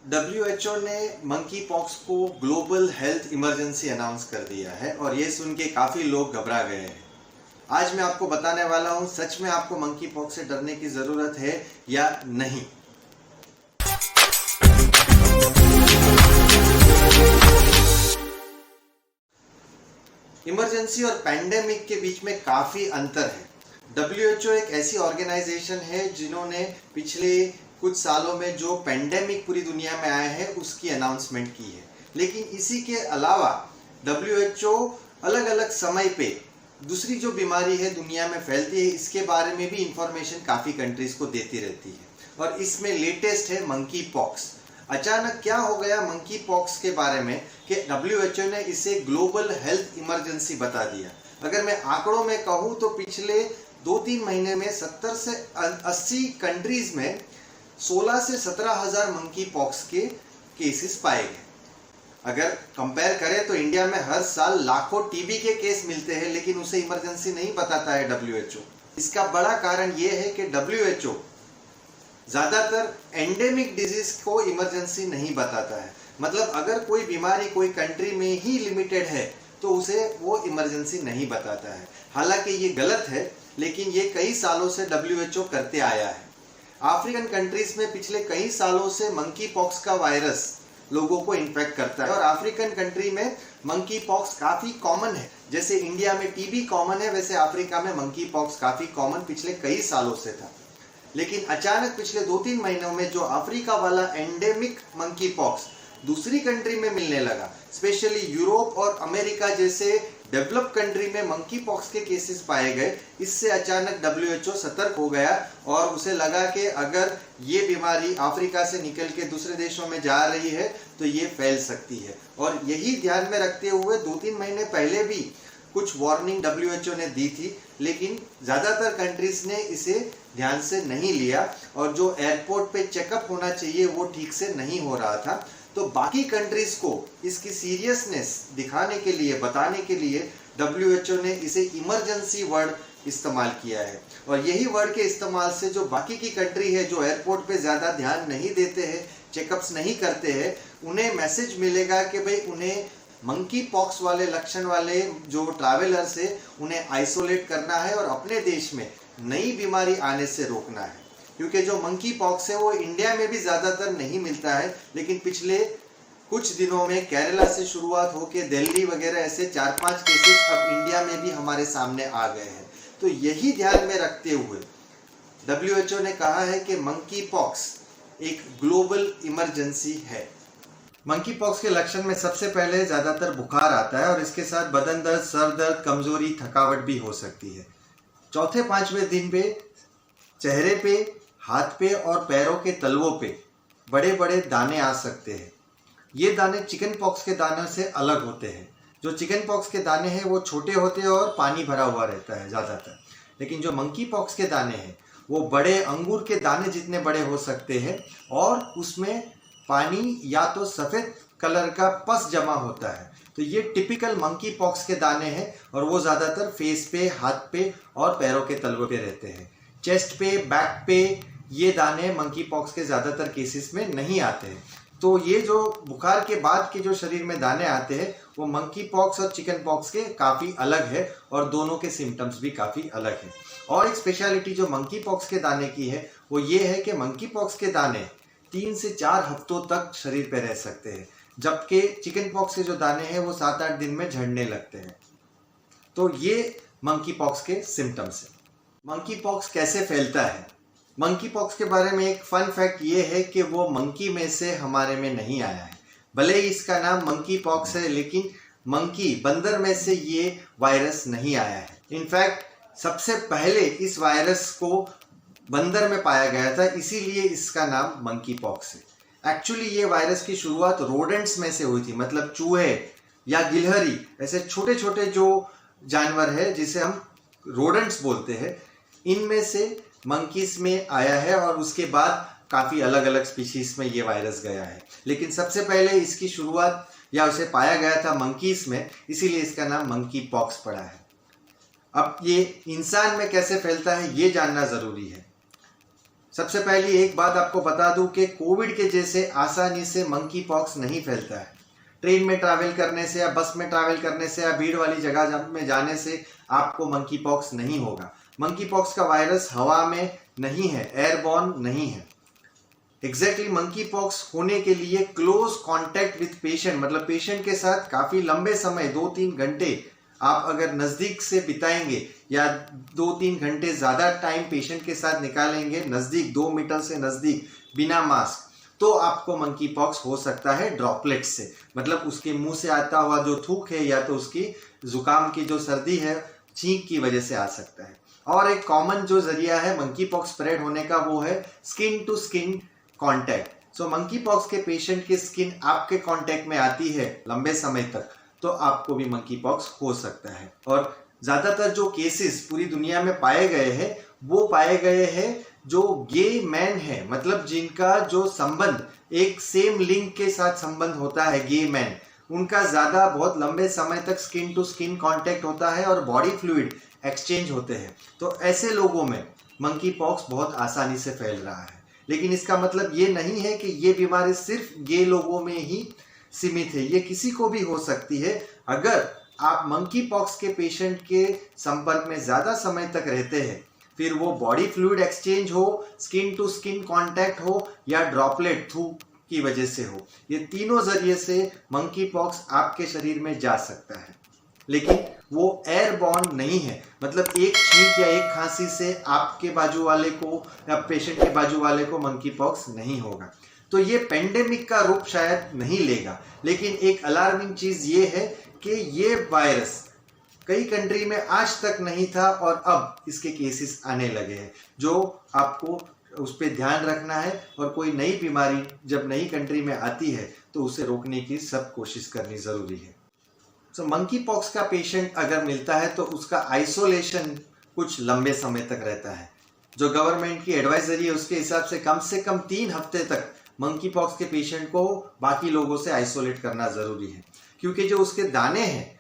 WHO ने monkey pox को global health emergency announce कर दिया है और ये सुन के काफ़ी लोग घबरा गए हैं। आज मैं आपको बताने वाला हूँ सच में आपको मंकी पॉक्स से डरने की ज़रूरत है या नहीं। इमरजेंसी और पैंडेमिक के बीच में काफ़ी अंतर है। WHO एक ऐसी ऑर्गेनाइजेशन है जिन्होंने पिछले कुछ सालों में जो पैंडेमिक पूरी दुनिया में आया है उसकी अनाउंसमेंट की है, लेकिन इसी के अलावा WHO अलग अलग समय पे दूसरी जो बीमारी है दुनिया में फैलती है इसके बारे में भी इंफॉर्मेशन काफ़ी कंट्रीज को देती रहती है और इसमें लेटेस्ट है मंकी पॉक्स। अचानक क्या हो गया मंकी पॉक्स के बारे में कि WHO ने इसे ग्लोबल हेल्थ इमरजेंसी बता दिया। अगर मैं आंकड़ों में कहूँ तो पिछले 2-3 महीने में 70 से 80 कंट्रीज में 16 से 17 हजार मंकी पॉक्स के केसेस पाए गए। अगर कंपेयर करें तो इंडिया में हर साल लाखों टीबी के केस मिलते हैं, लेकिन उसे इमरजेंसी नहीं बताता है WHO। इसका बड़ा कारण यह है कि WHO ज़्यादातर एंडेमिक डिजीज को इमरजेंसी नहीं बताता है। मतलब अगर कोई बीमारी कोई कंट्री में ही लिमिटेड है तो उसे वो इमरजेंसी नहीं बताता है। हालांकि ये गलत है, लेकिन ये कई सालों से WHO करते आया है। अफ्रीकन कंट्रीज में पिछले कई सालों से मंकी पॉक्स का वायरस लोगों को इन्फेक्ट करता है और अफ्रीकन कंट्री में मंकी पॉक्स काफ़ी कॉमन है। जैसे इंडिया में टीबी कॉमन है, वैसे अफ्रीका में मंकी पॉक्स काफ़ी कॉमन पिछले कई सालों से था। लेकिन अचानक पिछले 2-3 महीनों में जो अफ्रीका वाला एंडेमिक मंकी पॉक्स दूसरी कंट्री में मिलने लगा, स्पेशली यूरोप और अमेरिका जैसे डेवलप कंट्री में मंकी पॉक्स के केसेस पाए गए। इससे अचानक WHO सतर्क हो गया और उसे लगा कि अगर ये बीमारी अफ्रीका से निकल के दूसरे देशों में जा रही है तो ये फैल सकती है। और यही ध्यान में रखते हुए 2-3 महीने पहले भी कुछ वार्निंग WHO ने दी थी, लेकिन ज़्यादातर कंट्रीज ने इसे ध्यान से नहीं लिया और जो एयरपोर्ट पे चेकअप होना चाहिए वो ठीक से नहीं हो रहा था। तो बाकी कंट्रीज को इसकी सीरियसनेस दिखाने के लिए, बताने के लिए WHO ने इसे इमरजेंसी वर्ड इस्तेमाल किया है और यही वर्ड के इस्तेमाल से जो बाकी की कंट्री है जो एयरपोर्ट पे ज़्यादा ध्यान नहीं देते हैं, चेकअप्स नहीं करते हैं, उन्हें मैसेज मिलेगा कि भाई उन्हें मंकी पॉक्स वाले लक्षण वाले जो ट्रैवलर्स है उन्हें आइसोलेट करना है और अपने देश में नई बीमारी आने से रोकना है। क्योंकि जो मंकी पॉक्स है वो इंडिया में भी ज़्यादातर नहीं मिलता है, लेकिन पिछले कुछ दिनों में केरला से शुरुआत होकर दिल्ली वगैरह ऐसे 4-5 केसेस अब इंडिया में भी हमारे सामने आ गए हैं। तो यही ध्यान में रखते हुए WHO ने कहा है कि मंकी पॉक्स एक ग्लोबल इमरजेंसी है। मंकी पॉक्स के लक्षण में सबसे पहले ज़्यादातर बुखार आता है और इसके साथ बदन दर्द, सर दर्द, कमजोरी, थकावट भी हो सकती है। 4-5वें दिन पे चेहरे पे, हाथ पे और पैरों के तलवों पे बड़े बड़े दाने आ सकते हैं। ये दाने चिकन पॉक्स के दानों से अलग होते हैं। जो चिकन पॉक्स के दाने हैं वो छोटे होते हैं और पानी भरा हुआ रहता है ज़्यादातर, लेकिन जो मंकी पॉक्स के दाने हैं वो बड़े अंगूर के दाने जितने बड़े हो सकते हैं और उसमें पानी या तो सफ़ेद कलर का पस जमा होता है। तो ये टिपिकल मंकी पॉक्स के दाने हैं और वो ज़्यादातर फेस पे, हाथ पे और पैरों के तलवों पे रहते हैं। चेस्ट पे, बैक पे ये दाने मंकी पॉक्स के ज़्यादातर केसेस में नहीं आते हैं। तो ये जो बुखार के बाद के जो शरीर में दाने आते हैं वो मंकी पॉक्स और चिकन पॉक्स के काफ़ी अलग है और दोनों के सिम्टम्स भी काफ़ी अलग हैं। और एक स्पेशलिटी जो मंकी पॉक्स के दाने की है वो ये है कि मंकी पॉक्स के दाने 3 से 4 हफ्तों तक शरीर पे रह सकते हैं, जबकि चिकन पॉक्स के जो दाने हैं वो 7-8 दिन में झड़ने लगते हैं। तो ये मंकी पॉक्स के सिम्टम्स हैं। मंकी पॉक्स कैसे फैलता है? मंकी पॉक्स के बारे में एक फन फैक्ट ये है कि वो मंकी में से हमारे में नहीं आया है। भले ही इसका नाम मंकी पॉक्स है, लेकिन मंकी, बंदर में से ये वायरस नहीं आया है। इनफैक्ट सबसे पहले इस वायरस को बंदर में पाया गया था, इसीलिए इसका नाम मंकी पॉक्स है। एक्चुअली ये वायरस की शुरुआत रोडेंट्स में से हुई थी, मतलब चूहे या गिलहरी, ऐसे छोटे छोटे जो जानवर है जिसे हम रोडेंट्स बोलते हैं, इनमें से मंकीज में आया है और उसके बाद काफ़ी अलग अलग स्पीशीज में ये वायरस गया है। लेकिन सबसे पहले इसकी शुरुआत या उसे पाया गया था मंकीज में, इसीलिए इसका नाम मंकी पॉक्स पड़ा है। अब ये इंसान में कैसे फैलता है ये जानना ज़रूरी है। सबसे पहली एक बात आपको बता दूं कि कोविड के जैसे आसानी से मंकी पॉक्स नहीं फैलता है। ट्रेन में ट्रैवल करने से या बस में ट्रैवल करने से या भीड़ वाली जगह में जाने से आपको मंकी पॉक्स नहीं होगा। मंकी पॉक्स का वायरस हवा में नहीं है, एयरबॉर्न नहीं है। एग्जैक्टली मंकी पॉक्स होने के लिए क्लोज कांटेक्ट विथ पेशेंट, मतलब पेशेंट के साथ काफी लंबे समय 2-3 घंटे आप अगर नजदीक से बिताएंगे या 2-3 घंटे ज्यादा टाइम पेशेंट के साथ निकालेंगे नजदीक 2 मीटर से नजदीक बिना मास्क, तो आपको मंकी पॉक्स हो सकता है ड्रॉपलेट से, मतलब उसके मुंह से आता हुआ जो थूक है या तो उसकी जुकाम की जो सर्दी है छींक की वजह से आ सकता है। और एक कॉमन जो जरिया है मंकी पॉक्स स्प्रेड होने का वो है skin to skin contact. So monkeypox के पेशेंट की स्किन आपके कांटेक्ट में आती है लंबे समय तक तो आपको भी मंकी पॉक्स हो सकता है। और ज्यादातर जो केसेस पूरी दुनिया में पाए गए हैं वो पाए गए हैं जो गे मैन है, मतलब जिनका जो संबंध एक सेम लिंग के साथ संबंध होता है, गे मैन, उनका ज्यादा बहुत लंबे समय तक स्किन टू स्किन कांटेक्ट होता है और बॉडी फ्लूइड एक्सचेंज होते हैं। तो ऐसे लोगों में मंकी पॉक्स बहुत आसानी से फैल रहा है। लेकिन इसका मतलब ये नहीं है कि ये बीमारी सिर्फ गे लोगों में ही सीमित है, ये किसी को भी हो सकती है। अगर आप मंकी पॉक्स के पेशेंट के संपर्क में ज्यादा समय तक रहते हैं, फिर वो बॉडी फ्लूइड एक्सचेंज हो, स्किन टू स्किन कांटेक्ट हो या ड्रॉपलेट थूक की वजह से हो, ये तीनों जरिए से मंकी पॉक्स आपके शरीर में जा सकता है। लेकिन वो एयरबॉर्न नहीं है, मतलब एक छींक या एक खांसी से आपके बाजू वाले को या पेशेंट के बाजू वाले को मंकी पॉक्स नहीं होगा। तो ये पेंडेमिक का रूप शायद नहीं लेगा, लेकिन एक अलार्मिंग चीज ये है कि ये वायरस कई कंट्री में आज तक नहीं था और अब इसके केसेस आने लगे हैं, जो आपको उस पर ध्यान रखना है। और कोई नई बीमारी जब नई कंट्री में आती है तो उसे रोकने की सब कोशिश करनी जरूरी है। तो मंकी पॉक्स का पेशेंट अगर मिलता है तो उसका आइसोलेशन कुछ लंबे समय तक रहता है। जो गवर्नमेंट की एडवाइजरी है उसके हिसाब से कम 3 हफ्ते तक मंकी पॉक्स के पेशेंट को बाकी लोगों से आइसोलेट करना जरूरी है, क्योंकि जो उसके दाने हैं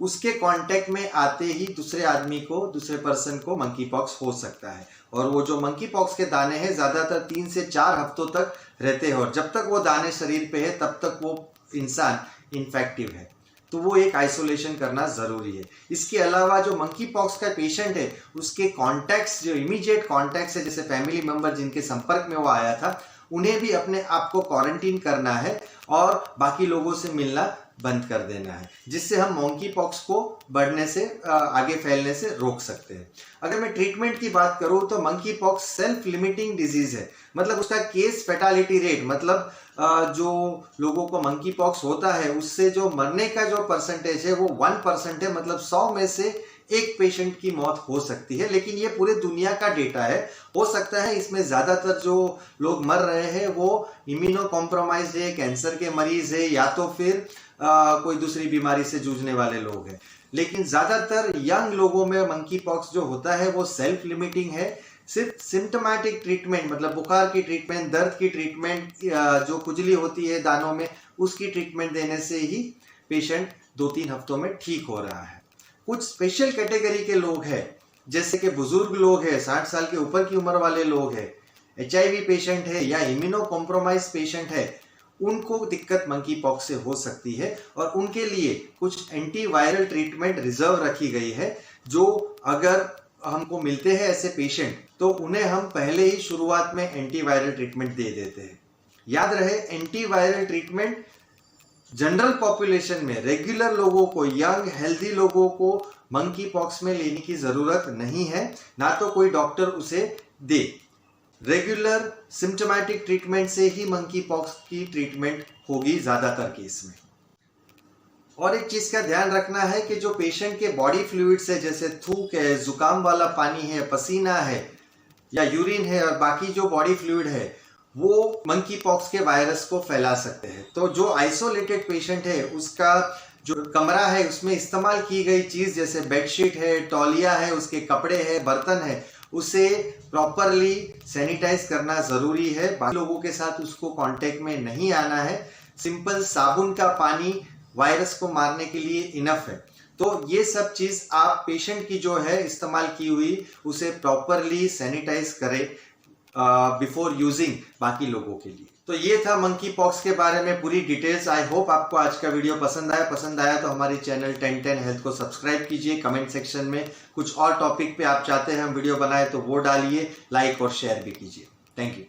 उसके कांटेक्ट में आते ही दूसरे आदमी को, दूसरे पर्सन को मंकी पॉक्स हो सकता है। और वो जो मंकी पॉक्स के दाने हैं ज्यादातर 3 से 4 हफ्तों तक रहते हैं और जब तक वो दाने शरीर पे है तब तक वो इंसान इन्फेक्टिव है, तो वो एक आइसोलेशन करना जरूरी है। इसके अलावा जो मंकी पॉक्स का पेशेंट है उसके कॉन्टैक्ट्स, जो इमीडिएट कॉन्टैक्ट्स है, जैसे फैमिली मेंबर जिनके संपर्क में वो आया था, उन्हें भी अपने आप को क्वारंटीन करना है और बाकी लोगों से मिलना बंद कर देना है, जिससे हम मंकी पॉक्स को बढ़ने से, आगे फैलने से रोक सकते हैं। अगर मैं ट्रीटमेंट की बात करूं तो monkey pox self limiting disease है, मतलब उसका केस फैटालिटी रेट, मतलब जो लोगों को मंकी पॉक्स होता है उससे जो मरने का जो परसेंटेज है वो 1% है, मतलब 100 में से एक पेशेंट की मौत हो सकती है। लेकिन ये पूरे दुनिया का डेटा है, हो सकता है इसमें ज्यादातर जो लोग मर रहे हैं वो इम्यूनो कॉम्प्रोमाइज्ड है, कैंसर के मरीज है या तो फिर कोई दूसरी बीमारी से जूझने वाले लोग हैं। लेकिन ज्यादातर यंग लोगों में मंकी पॉक्स जो होता है वो सेल्फ लिमिटिंग है। सिर्फ सिम्टोमेटिक ट्रीटमेंट, मतलब बुखार की ट्रीटमेंट, दर्द की ट्रीटमेंट, जो खुजली होती है दानों में उसकी ट्रीटमेंट देने से ही पेशेंट 2-3 हफ्तों में ठीक हो रहा है। कुछ स्पेशल कैटेगरी के लोग हैं, जैसे कि बुजुर्ग लोग हैं, 60 साल के ऊपर की उम्र वाले लोग हैं, HIV पेशेंट है या इम्यूनो कॉम्प्रोमाइज पेशेंट है, उनको दिक्कत मंकी पॉक्स से हो सकती है और उनके लिए कुछ एंटीवायरल ट्रीटमेंट रिजर्व रखी गई है, जो अगर हमको मिलते हैं ऐसे पेशेंट तो उन्हें हम पहले ही शुरुआत में एंटीवायरल ट्रीटमेंट दे देते हैं। याद रहे, एंटीवायरल ट्रीटमेंट जनरल पॉपुलेशन में रेगुलर लोगों को, यंग हेल्दी लोगों को मंकी पॉक्स में लेने की जरूरत नहीं है, ना तो कोई डॉक्टर उसे दे। रेगुलर सिम्टोमेटिक ट्रीटमेंट से ही मंकी पॉक्स की ट्रीटमेंट होगी ज्यादातर केस में। और एक चीज का ध्यान रखना है कि जो पेशेंट के बॉडी फ्लूइड्स है, जैसे थूक है, जुकाम वाला पानी है, पसीना है या यूरिन है और बाकी जो बॉडी फ्लूइड है, वो मंकी पॉक्स के वायरस को फैला सकते हैं। तो जो आइसोलेटेड पेशेंट है उसका जो कमरा है उसमें इस्तेमाल की गई चीज, जैसे बेडशीट है, तौलिया है, उसके कपड़े है, बर्तन है, उसे प्रॉपरली सैनिटाइज करना जरूरी है। बाकी लोगों के साथ उसको कांटेक्ट में नहीं आना है। सिंपल साबुन का पानी वायरस को मारने के लिए इनफ है। तो ये सब चीज आप पेशेंट की जो है इस्तेमाल की हुई उसे प्रॉपरली सैनिटाइज करें। बिफोर यूजिंग बाकी लोगों के लिए। तो ये था मंकी पॉक्स के बारे में पूरी डिटेल्स। आई होप आपको आज का वीडियो पसंद आया तो हमारी चैनल 1010 हेल्थ को सब्सक्राइब कीजिए। कमेंट सेक्शन में कुछ और टॉपिक पे आप चाहते हैं हम वीडियो बनाए तो वो डालिए, लाइक और शेयर भी कीजिए। Thank you.